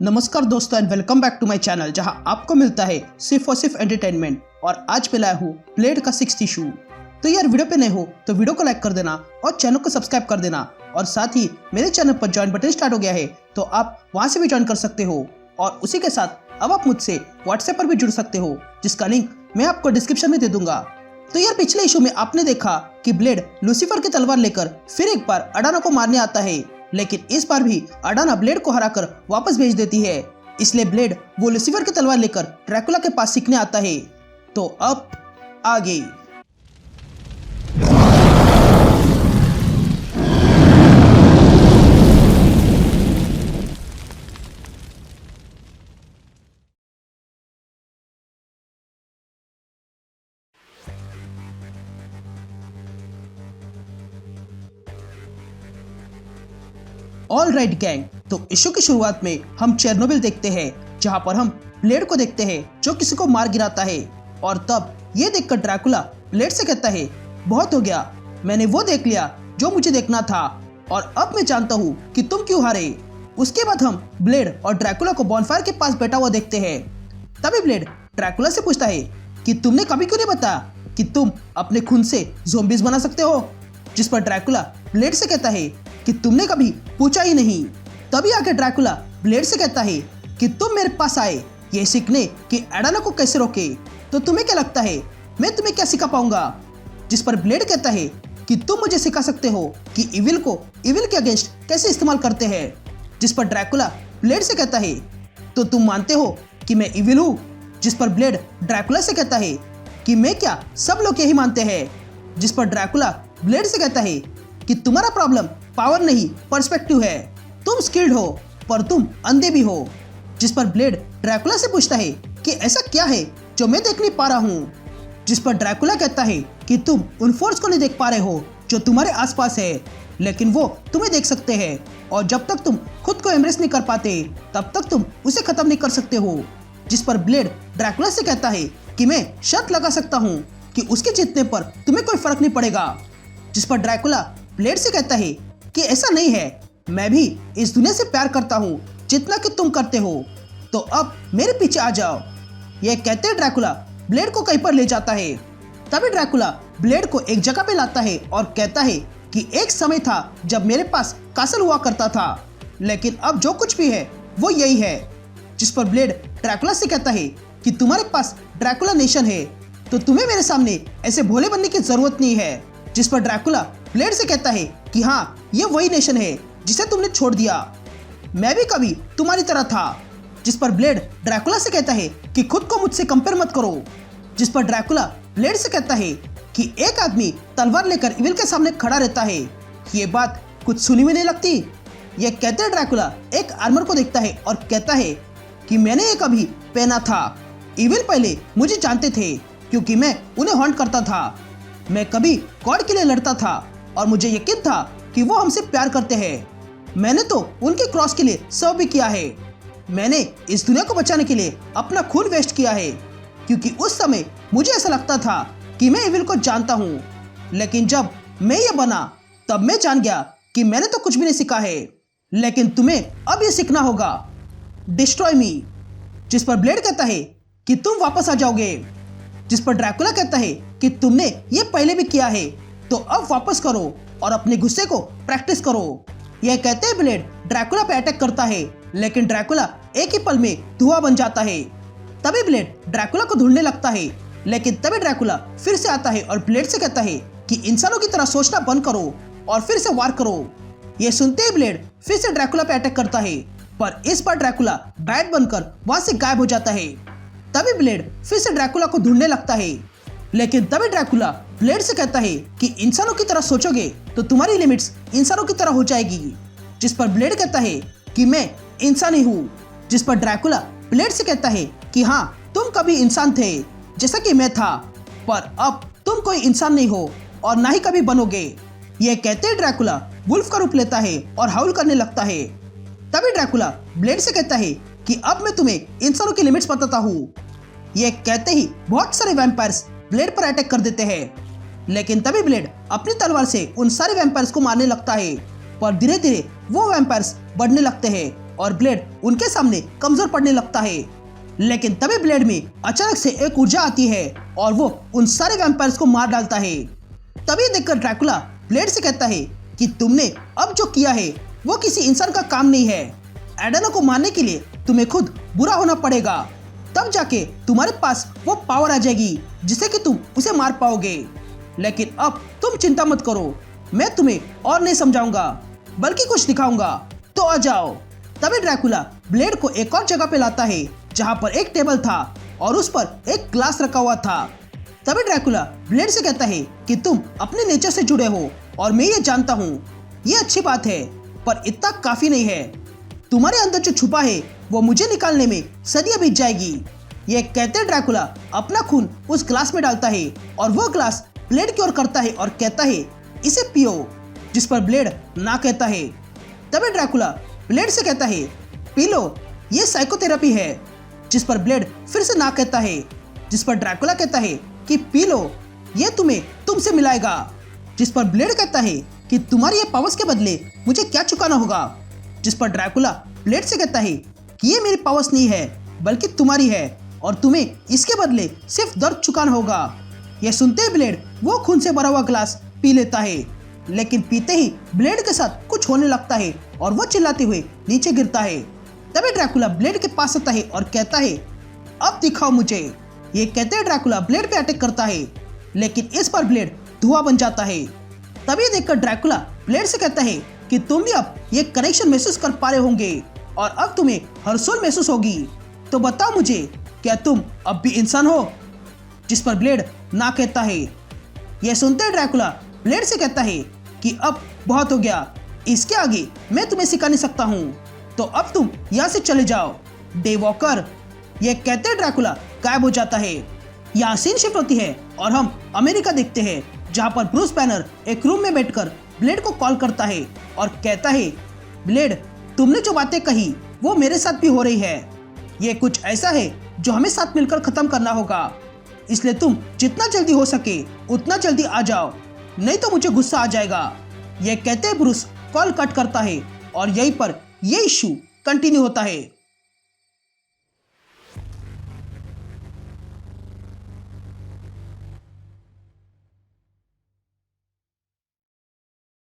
नमस्कार दोस्तों and welcome back to my channel जहां आपको मिलता है सिर्फ और सिर्फ एंटरटेनमेंट। और आज पे लाया हूँ ब्लेड का 6th इशू। तो यार वीडियो पे नए हो तो वीडियो को लाइक कर देना और चैनल को सब्सक्राइब कर देना। और साथ ही मेरे चैनल पर ज्वाइन बटन स्टार्ट हो गया है तो आप वहां से भी ज्वाइन कर सकते हो। और उसी के साथ अब आप मुझसे व्हाट्सएप पर भी जुड़ सकते हो जिसका लिंक मैं आपको डिस्क्रिप्शन में दे दूंगा। तो यार पिछले इशू में आपने देखा कि ब्लेड लूसीफर की तलवार लेकर फिर एक बार अडाना को मारने आता है, लेकिन इस बार भी अडाना ब्लेड को हराकर वापस भेज देती है। इसलिए ब्लेड वो लूसीफर की तलवार लेकर ड्रैकुला के पास सीखने आता है। तो अब आगे ऑल राइट गैंग, तो इशू की शुरुआत में हम चेरनोबिल देखते हैं जहां पर हम ब्लेड को देखते हैं जो किसी को मार गिराता है। और तब ये देखकर ड्रैकुला ब्लेड से कहता है, बहुत हो गया, मैंने वो देख लिया जो मुझे देखना था और अब मैं जानता हूँ कि तुम क्यों हारे। उसके बाद हम ब्लेड और ड्रैकुला को बॉनफायर के पास बैठा हुआ देखते हैं। तभी ब्लेड ड्रैकुला से पूछता है कि तुमने कभी क्यों नहीं बताया कि तुम अपने खून से ज़ॉम्बीज बना सकते हो। जिस पर ड्रैकुला ब्लेड से कहता है कि तुमने कभी पूछा ही नहीं। तभी आके ड्रैकुला ब्लेड से कहता है कि तुम मेरे पास आए ये सीखने कि अडाना को कैसे रोके, तो तुम्हें क्या लगता है मैं तुम्हें क्या सिखा पाऊंगा। जिस पर ब्लेड कहता है कि तुम मुझे सिखा सकते हो कि इविल को इविल के अगेंस्ट कैसे इस्तेमाल करते हैं। जिस पर ड्रैकुला ब्लेड से कहता है, तो तुम मानते हो कि मैं इविल हूँ। जिस पर ब्लेड ड्रैकुला से कहता है कि मैं क्या, सब लोग यही मानते हैं। जिस पर ड्रैकुला ब्लेड से कहता है कि तुम्हारा प्रॉब्लम पावर नहीं पर्सपेक्टिव है, तुम स्किल्ड हो पर तुम अंधे भी हो। जिस पर ब्लेड ड्रैकुला से पूछता है कि ऐसा क्या है जो मैं देख नहीं पा रहा हूँ। जिस पर ड्रैकुला कहता है कि तुम उन फोर्स को नहीं देख पा रहे हो जो तुम्हारे आसपास है, लेकिन वो तुम्हें देख सकते हैं और जब तक तुम खुद को एम्ब्रेस नहीं कर पाते तब तक तुम उसे खत्म नहीं कर सकते हो। जिस पर ब्लेड ड्रैकुला से कहता है कि मैं शर्त लगा सकता हूँ कि उसके जीतने पर तुम्हें कोई फर्क नहीं पड़ेगा। जिस पर ड्रैकुला ब्लेड से कहता है कि ऐसा नहीं है, मैं भी इस दुनिया से प्यार करता हूँ जितना कि तुम करते हो, तो अब मेरे पीछे आ जाओ। यह कहते हुए ड्रैकुला ब्लेड को कहीं पर ले जाता है। तभी ड्रैकुला ब्लेड को एक जगह पे लाता है और कहता है कि एक समय था जब मेरे पास कासल हुआ करता था, लेकिन अब जो कुछ भी है वो यही है। जिस पर ब्लेड ड्रैकुला से कहता है कि तुम्हारे पास ड्रैकुला नेशन है तो तुम्हें मेरे सामने ऐसे भोले बनने की जरूरत नहीं है। जिस पर ड्रैकुला ब्लेड से कहता है कि हाँ, ये वही नेशन है जिसे तुमने छोड़ दिया, मैं भी कभी तुम्हारी तरह था। जिस पर ब्लेड ड्रैकुला से कहता है कि खुद को मुझसे कंपेयर मत करो। जिस पर ड्रैकुला ब्लेड से कहता है कि एक आदमी तलवार लेकर इविल के सामने खड़ा रहता है, ये बात कुछ सुनी में नहीं लगती। यह कहते ड्रैकुला एक आर्मर को देखता है और कहता है कि मैंने ये कभी पहना था। इविल पहले मुझे जानते थे क्योंकि मैं उन्हें हॉन्ट करता था। मैं कभी गॉड के लिए लड़ता था और मुझे यकीन था कि वो हमसे प्यार करते हैं। मैंने तो उनके क्रॉस के लिए सब भी किया है। मैंने इस दुनिया को बचाने के लिए अपना खून वेस्ट किया है क्योंकि उस समय मुझे ऐसा लगता था कि मैं इविल को जानता हूँ, लेकिन जब मैं ये बना तब मैं जान गया कि मैंने तो कुछ भी नहीं सीखा है, लेकिन तुम्हें अब ये सीखना होगा, डिस्ट्रॉय मी। जिस पर ब्लेड कहता है कि तुम वापस आ जाओगे। जिस पर ड्रैकुला कहता है कि तुमने ये पहले भी किया है तो अब वापस करो और अपने गुस्से को प्रैक्टिस करो। यह कहते हैं ब्लेड ड्रैकुला पे अटैक करता है, लेकिन ड्रैकुला एक ही पल में धुआं बन जाता है। तभी ब्लेड ड्रैकुला को ढूंढने लगता है, लेकिन तभी ड्रैकुला फिर से आता है और ब्लेड से कहता है कि इंसानों की तरह सोचना बंद करो और फिर से वार करो। यह सुनते ही ब्लेड फिर से ड्रैकुला पे अटैक करता है, पर इस बार ड्रैकुला बैट बनकर वहां से गायब हो जाता है। तभी ब्लेड फिर से ड्रैकुला को ढूंढने लगता है, लेकिन तभी ड्रैकुला ब्लेड से कहता है कि इंसानों की तरह सोचोगे तो तुम्हारी लिमिट्स इंसानों की तरह हो जाएगी। जिस पर ब्लेड कहता है कि मैं इंसान ही हूँ। जिस पर ड्रैकुला ब्लेड से कहता है कि हाँ, तुम कभी इंसान थे जैसा कि मैं था, पर अब तुम कोई इंसान नहीं हो और ना ही कभी बनोगे। यह कहते ही ड्रैकुला वुल्फ का रूप लेता है और हाउल करने लगता है। तभी ड्रैकुला ब्लेड से कहता है कि अब मैं तुम्हें इंसानों की लिमिट्स बताता हूँ। यह कहते ही बहुत सारे वैम्पायर्स ब्लेड पर अटैक कर देते हैं, लेकिन तभी ब्लेड अपनी तलवार से उन सारे वैम्पायर्स को मारने लगता है, पर धीरे धीरे वो वैम्पायर्स बढ़ने लगते हैं और ब्लेड उनके सामने कमजोर पड़ने लगता है। लेकिन तभी ब्लेड में अचानक से एक ऊर्जा आती है और वो उन सारे वैम्पायर्स को मार डालता है। तभी देखकर ड्रैकुला ब्लेड से कहता है कि तुमने अब जो किया है वो किसी इंसान का काम नहीं है। एडाना को मारने के लिए तुम्हें खुद बुरा होना पड़ेगा, तब जाके तुम्हारे पास वो पावर आ जाएगी जिससे कि तुम उसे मार पाओगे। लेकिन अब तुम चिंता मत करो, मैं तुम्हें और नहीं समझाऊंगा बल्कि कुछ दिखाऊंगा, तो आ जाओ। तभी ड्रैकुला ब्लेड को एक और जगह पे लाता है जहां पर एक टेबल था और उस पर एक ग्लास रखा हुआ था। तभी ड्रैकुला ब्लेड से कहता है कि तुम अपने नेचर से जुड़े हो और मैं ये जानता हूँ। ये अच्छी बात है पर इतना काफी नहीं है। तुम्हारे अंदर जो छुपा है वो मुझे निकालने में सदियां बीत जाएगी। ये कहते ड्रैकुला अपना खून उस ग्लास में डालता है और वो ग्लास ब्लेड की ओर करता है और कहता है इसे पियो, जिस पर ब्लेड ना कहता है। तभी ड्रैकुला ब्लेड से कहता है पी लो, ये साइकोथेरेपी है, जिस पर ब्लेड फिर से ना कहता है। जिस पर ड्रैकुला कहता है कि पी लो, ये तुम्हें तुमसे मिलाएगा। जिस पर ब्लेड कहता है कि तुम्हारी ये पावर्स के बदले मुझे क्या चुकाना होगा। जिस पर ड्रैकुला ब्लेड से कहता है कि ये मेरी पावर्स नहीं है बल्कि तुम्हारी है और तुम्हें इसके बदले सिर्फ दर्द चुकाना होगा। यह सुनते ही ब्लेड वो खून से भरा हुआ ग्लास पी लेता है, लेकिन पीते ही ब्लेड के साथ कुछ होने लगता है और वो चिल्लाते हुए नीचे गिरता है। तभी ड्रैकुला ब्लेड के पास आता है और कहता है अब दिखाओ मुझे। ये कहते ही ड्रैकुला ब्लेड पे अटैक करता है, लेकिन इस पर ब्लेड धुआं बन जाता है। तभी देखकर ड्रैकुला ब्लेड से कहता है कि तुम भी अब ये कनेक्शन महसूस कर पा रहे होंगे और अब तुम्हें हर्षोल महसूस होगी, तो बताओ मुझे क्या तुम अब भी इंसान हो। जिस पर ब्लेड ना कहता है। यह सुनते ड्रैकुला ब्लेड से कहता है कि अब बहुत हो गया, इसके आगे मैं तुम्हें सिखा नहीं सकता हूँ, तो अब तुम यहाँ से चले जाओ डे वॉकर। यह कहते ड्रैकुला गायब हो जाता है। यहाँ सीन शिफ्ट होती है और हम अमेरिका देखते हैं जहाँ पर ब्रूस बैनर एक रूम में बैठकर ब्लेड को कॉल करता है और कहता है ब्लेड, तुमने जो बातें कही वो मेरे साथ भी हो रही है। ये कुछ ऐसा है जो हमें साथ मिलकर खत्म करना होगा, इसलिए तुम जितना जल्दी हो सके उतना जल्दी आ जाओ, नहीं तो मुझे गुस्सा आ जाएगा। यह कहते ब्रूस कॉल कट करता है और यहीं पर यह इश्यू कंटिन्यू होता है।